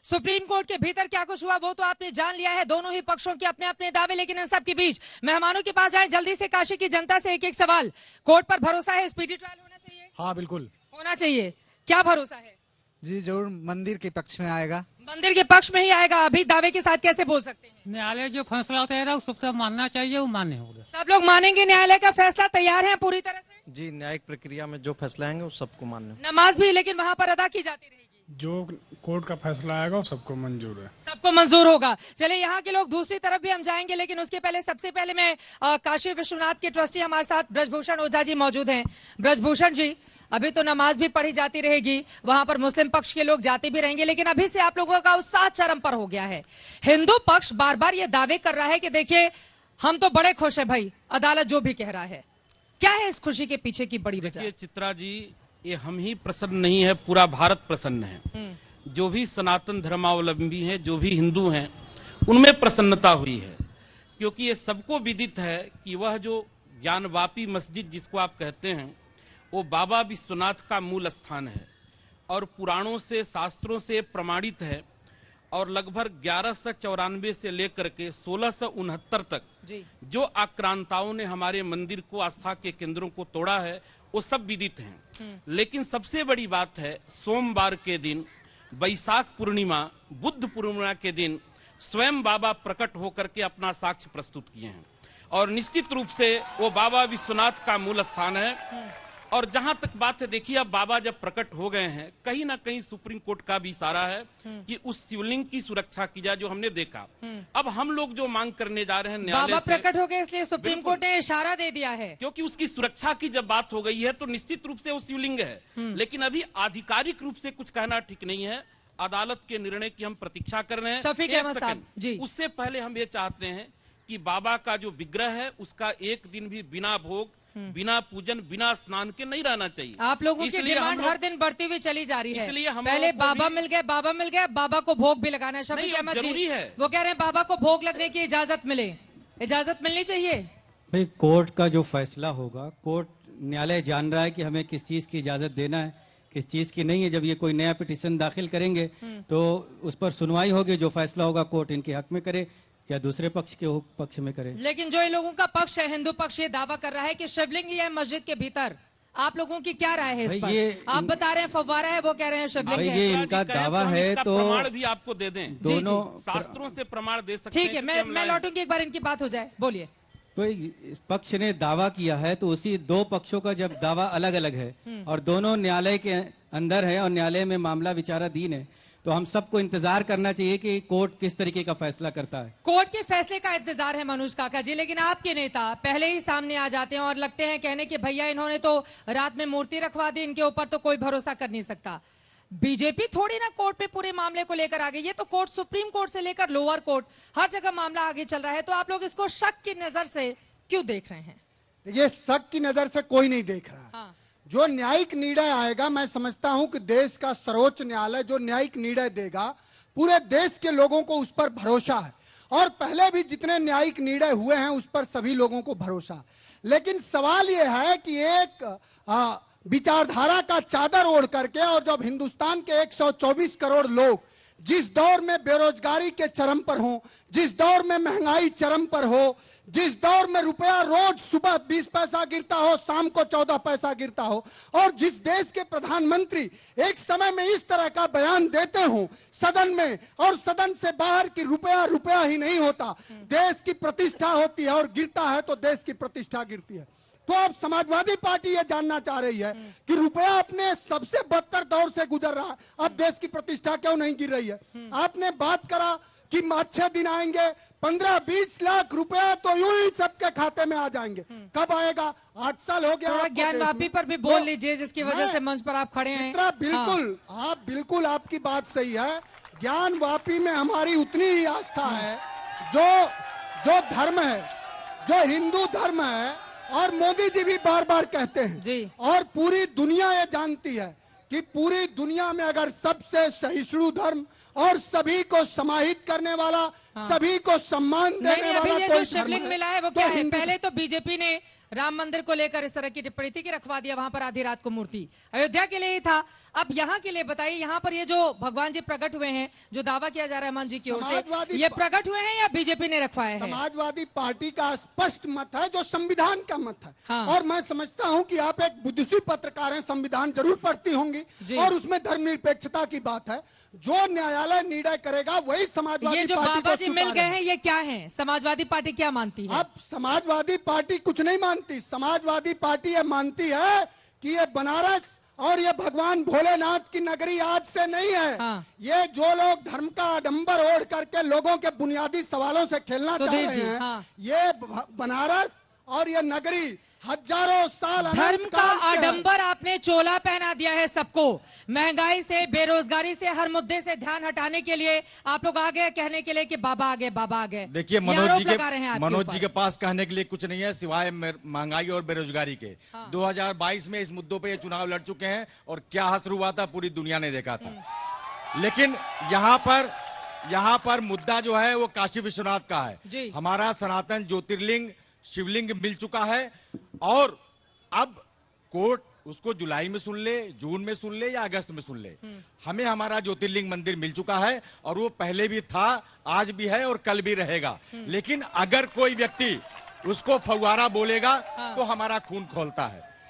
Supreme court के भीतर क्या कुछ हुआ वो तो आपने जान लिया है। दोनों ही पक्षों के अपने अपने दावे, लेकिन इन सब के बीच मेहमानों के पास जाए जल्दी से। काशी की जनता से एक एक सवाल। कोर्ट पर भरोसा है? स्पीडी ट्रायल होना चाहिए? हाँ बिल्कुल होना चाहिए। क्या भरोसा है? जी जरूर मंदिर के पक्ष में आएगा। मंदिर के पक्ष में ही आएगा। अभी दावे के साथ कैसे बोल सकते हैं? न्यायालय जो फैसला होता है सब सब मानना चाहिए, वो मान्य होगा। सब लोग मानेंगे न्यायालय का फैसला? तैयार हैं पूरी तरह से? जी, न्यायिक प्रक्रिया में जो फैसला आएंगे वो सबको मान्य। नमाज भी लेकिन वहाँ पर अदा की जाती रहेगी? जो कोर्ट का फैसला आएगा वो सबको मंजूर है। सबको मंजूर होगा। चलिए यहाँ के लोग दूसरी तरफ भी हम जाएंगे, लेकिन उसके पहले सबसे पहले मैं काशी विश्वनाथ के ट्रस्टी हमारे साथ ब्रजभूषण ओझा जी मौजूद हैं। ब्रजभूषण जी, अभी तो नमाज भी पढ़ी जाती रहेगी, वहां पर मुस्लिम पक्ष के लोग जाते भी रहेंगे, लेकिन अभी से आप लोगों का उत्साह चरम पर हो गया है। हिंदू पक्ष बार बार ये दावे कर रहा है कि देखिए हम तो बड़े खुश है भाई, अदालत जो भी कह रहा है। क्या है इस खुशी के पीछे की बड़ी वजह? चित्रा जी, ये हम ही प्रसन्न नहीं है, पूरा भारत प्रसन्न है। जो भी सनातन धर्मावलंबी हैं, जो भी हिंदू हैं, उनमें प्रसन्नता हुई है, क्योंकि ये सबको विदित है कि वह जो ज्ञानवापी मस्जिद जिसको आप कहते हैं वो बाबा विश्वनाथ का मूल स्थान है और पुराणों से शास्त्रों से प्रमाणित है। और लगभग 1194 से लेकर के 1669 तक जो आक्रांताओं ने हमारे मंदिर को, आस्था के केंद्रों को तोड़ा है, वो सब विदित हैं। लेकिन सबसे बड़ी बात है, सोमवार के दिन, वैशाख पूर्णिमा, बुद्ध पूर्णिमा के दिन स्वयं बाबा प्रकट होकर के अपना साक्ष्य प्रस्तुत किए हैं। और निश्चित रूप से वो बाबा विश्वनाथ का मूल स्थान है। और जहां तक बात है, देखिए अब बाबा जब प्रकट हो गए हैं, कहीं ना कहीं सुप्रीम कोर्ट का भी इशारा है कि उस शिवलिंग की सुरक्षा की जाए, जो हमने देखा। अब हम लोग जो मांग करने जा रहे हैं न्यायालय बाबा से, प्रकट हो गए इसलिए सुप्रीम कोर्ट ने इशारा दे दिया है, क्योंकि उसकी सुरक्षा की जब बात हो गई है तो निश्चित रूप से वो शिवलिंग है। लेकिन अभी आधिकारिक रूप से कुछ कहना ठीक नहीं है। अदालत के निर्णय की हम प्रतीक्षा कर रहे हैं। शफीक अहमद साहब जी, उससे पहले हम ये चाहते हैं कि बाबा का जो विग्रह है उसका एक दिन भी बिना भोग, बिना पूजन, बिना स्नान के नहीं रहना चाहिए। आप लोगों की डिमांड हर दिन बढ़ती हुई चली जा रही है। इसलिए हम पहले बाबा मिल गए, बाबा को भोग भी लगाना है। शफीक अहमद जी, वो कह रहे हैं बाबा को भोग लगने की इजाजत मिले। इजाजत मिलनी चाहिए भाई। कोर्ट का जो फैसला होगा, कोर्ट न्यायालय जान रहा है कि हमें किस चीज की इजाजत देना है, किस चीज की नहीं है। जब ये कोई नया पिटीशन दाखिल करेंगे तो उस पर सुनवाई होगी, जो फैसला होगा कोर्ट इनके हक में करे या दूसरे पक्ष के पक्ष में करे। लेकिन जो इन लोगों का पक्ष है, हिंदू पक्ष, ये दावा कर रहा है कि शिवलिंग ही है मस्जिद के भीतर। आप लोगों की क्या राय है इस पर? आप बता रहे हैं फव्वारा है, वो कह रहे हैं शिवलिंग है। ये इनका दावा है तो प्रमाण भी आपको दे दें। दोनों शास्त्रों से प्रमाण दे सकते हैं। ठीक है, मैं लौटूंगी, एक बार इनकी बात हो जाए। बोलिए। तो इस पक्ष ने दावा किया है तो उसी दो पक्षों का जब दावा अलग अलग है और दोनों न्यायालय के अंदर है और न्यायालय में मामला विचाराधीन है, तो हम सबको इंतजार करना चाहिए कि कोर्ट किस तरीके का फैसला करता है। कोर्ट के फैसले का इंतजार है मनोज काका जी, लेकिन आपके नेता पहले ही सामने आ जाते हैं और लगते हैं कहने कि भैया इन्होंने तो रात में मूर्ति रखवा दी, इनके ऊपर तो कोई भरोसा कर नहीं सकता। बीजेपी थोड़ी ना कोर्ट पे पूरे मामले को लेकर आगे, ये तो कोर्ट, सुप्रीम कोर्ट से लेकर लोअर कोर्ट, हर जगह मामला आगे चल रहा है। तो आप लोग इसको शक की नजर से क्यों देख रहे हैं? देखिए, शक की नजर से कोई नहीं देख रहा। हाँ। जो न्यायिक निर्णय आएगा, मैं समझता हूं कि देश का सर्वोच्च न्यायालय जो न्यायिक निर्णय देगा, पूरे देश के लोगों को उस पर भरोसा है। और पहले भी जितने न्यायिक निर्णय हुए हैं उस पर सभी लोगों को भरोसा। लेकिन सवाल यह है कि एक विचारधारा का चादर ओढ़ करके, और जब हिंदुस्तान के 124 करोड़ लोग जिस दौर में बेरोजगारी के चरम पर हो, जिस दौर में महंगाई चरम पर हो, जिस दौर में रुपया रोज सुबह 20 पैसा गिरता हो, शाम को 14 पैसा गिरता हो, और जिस देश के प्रधानमंत्री एक समय में इस तरह का बयान देते हो सदन में, और सदन से बाहर की रुपया ही नहीं होता, देश की प्रतिष्ठा होती है, और गिरता है तो देश की प्रतिष्ठा गिरती है। तो अब समाजवादी पार्टी ये जानना चाह रही है कि रुपया अपने सबसे बदतर दौर से गुजर रहा है, अब देश की प्रतिष्ठा क्यों नहीं गिर रही है? आपने बात करा कि अच्छे दिन आएंगे, 15-20 लाख रुपया तो यूं ही सबके खाते में आ जाएंगे। कब आएगा? 8 साल हो गया। ज्ञानवापी पर भी बोल लीजिए, जिसकी वजह से मंच पर आप खड़े हैं। बिल्कुल, आप बिल्कुल, आपकी बात सही है। ज्ञानवापी में हमारी उतनी ही आस्था है जो धर्म है, जो हिंदू धर्म है, और मोदी जी भी बार बार कहते हैं जी। और पूरी दुनिया ये जानती है कि पूरी दुनिया में अगर सबसे सहिष्णु धर्म और सभी को समाहित करने वाला, सभी को सम्मान देने वाला ये कोई जो शिवलिंग मिला है वो तो क्या है? पहले तो बीजेपी ने राम मंदिर को लेकर इस तरह की टिप्पणी थी कि रखवा दिया वहां पर आधी रात को मूर्ति, अयोध्या के लिए ही था। अब यहाँ के लिए बताइए, यहाँ पर ये जो भगवान जी प्रकट हुए हैं, जो दावा किया जा रहा है हेमंत जी की ओर से, समाजवादी ये प्रकट हुए हैं या बीजेपी ने रखवाए हैं? समाजवादी पार्टी का स्पष्ट मत है, जो संविधान का मत है। हाँ। और मैं समझता हूं कि आप एक बुद्धिशील पत्रकार हैं, संविधान जरूर पढ़ती होंगी जी। और उसमें धर्मनिरपेक्षता की बात है। जो न्यायालय निर्णय करेगा वही समाजवादी ये जो पार्टी बाबा को जी मिल स्वीकार गए है। हैं, ये क्या है? समाजवादी पार्टी क्या मानती है? अब समाजवादी पार्टी कुछ नहीं मानती। समाजवादी पार्टी ये मानती है कि ये बनारस और ये भगवान भोलेनाथ की नगरी आज से नहीं है। हाँ। ये जो लोग धर्म का आडंबर ओढ़ करके लोगों के बुनियादी सवालों से खेलना चाह सुधीर रहे जी, हैं, हाँ। ये बनारस और ये नगरी हजारों साल धर्म अनंत का काल से है। आडंबर आपने चोला पहना दिया है सबको। महंगाई से, बेरोजगारी से, हर मुद्दे से ध्यान हटाने के लिए आप लोग आ गए कहने के लिए कि बाबा आ गए, बाबा आ गए। देखिए ये आरोप लगा रहे हैं आपके मनोज जी ऊपर। के पास कहने के लिए कुछ नहीं है सिवाय महंगाई और बेरोजगारी के। 2022 में इस मुद्दों पे ये चुनाव लड़ चुके हैं और क्या हश्र हुआ था पूरी दुनिया ने देखा था। लेकिन यहाँ पर मुद्दा जो है वो काशी विश्वनाथ का जी। है। हमारा सनातन ज्योतिर्लिंग शिवलिंग मिल चुका है और अब कोर्ट उसको जुलाई में सुन ले, जून में सुन ले या अगस्त में सुन ले, हमें हमारा ज्योतिर्लिंग मंदिर मिल चुका है और वो पहले भी था, आज भी है और कल भी रहेगा। लेकिन अगर कोई व्यक्ति उसको फव्वारा बोलेगा तो हमारा खून खौलता है।